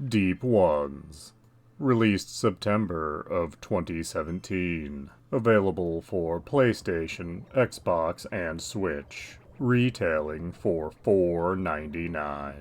Deep Ones. Released September of 2017. Available for PlayStation, Xbox, and Switch. Retailing for $4.99.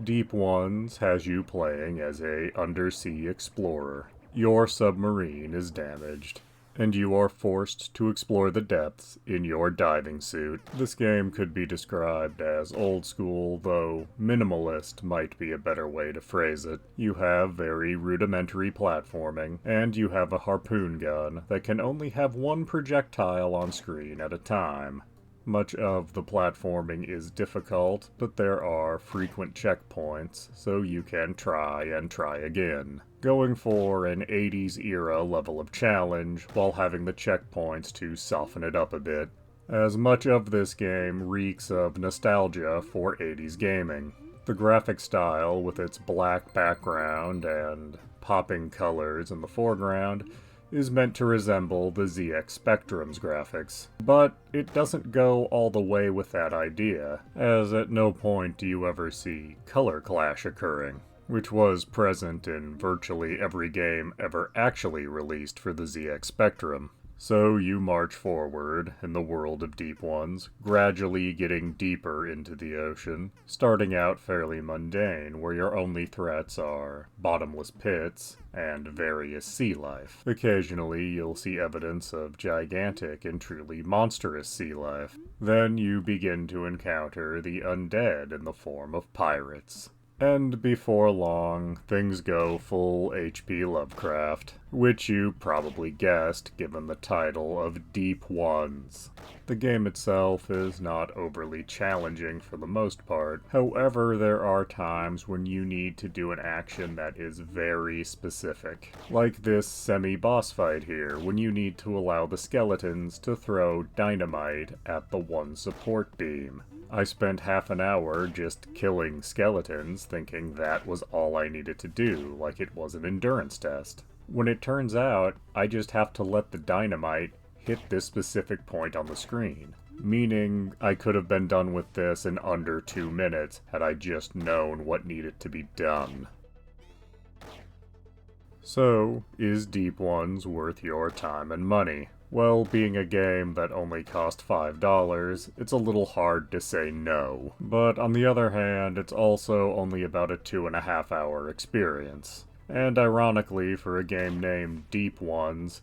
Deep Ones has you playing as a undersea explorer. Your submarine is damaged, and you are forced to explore the depths in your diving suit. This game could be described as old school, though minimalist might be a better way to phrase it. You have very rudimentary platforming, and you have a harpoon gun that can only have one projectile on screen at a time. Much of the platforming is difficult, but there are frequent checkpoints, so you can try and try again, going for an 80s era level of challenge while having the checkpoints to soften it up a bit, as much of this game reeks of nostalgia for 80s gaming. The graphic style, with its black background and popping colors in the foreground, is meant to resemble the ZX Spectrum's graphics. But it doesn't go all the way with that idea, as at no point do you ever see color clash occurring, which was present in virtually every game ever actually released for the ZX Spectrum. So you march forward in the world of Deep Ones, gradually getting deeper into the ocean, starting out fairly mundane, where your only threats are bottomless pits and various sea life. Occasionally you'll see evidence of gigantic and truly monstrous sea life. Then you begin to encounter the undead in the form of pirates. And before long, things go full H.P. Lovecraft, which you probably guessed given the title of Deep Ones. The game itself is not overly challenging for the most part. However, there are times when you need to do an action that is very specific. Like this semi-boss fight here, when you need to allow the skeletons to throw dynamite at the one support beam. I spent half an hour just killing skeletons, thinking that was all I needed to do, like it was an endurance test. When it turns out, I just have to let the dynamite hit this specific point on the screen. Meaning, I could have been done with this in under 2 minutes had I just known what needed to be done. So, is Deep Ones worth your time and money? Well, being a game that only cost $5, it's a little hard to say no. But on the other hand, it's also only about a 2.5 hour experience. And ironically, for a game named Deep Ones,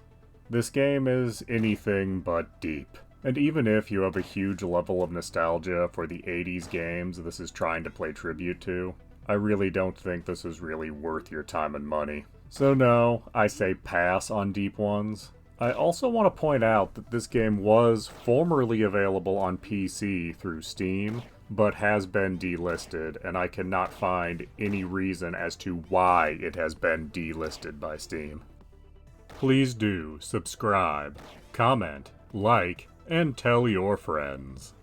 this game is anything but deep. And even if you have a huge level of nostalgia for the 80s games this is trying to play tribute to, I really don't think this is really worth your time and money. So no, I say pass on Deep Ones. I also want to point out that this game was formerly available on PC through Steam, but has been delisted, and I cannot find any reason as to why it has been delisted by Steam. Please do subscribe, comment, like, and tell your friends.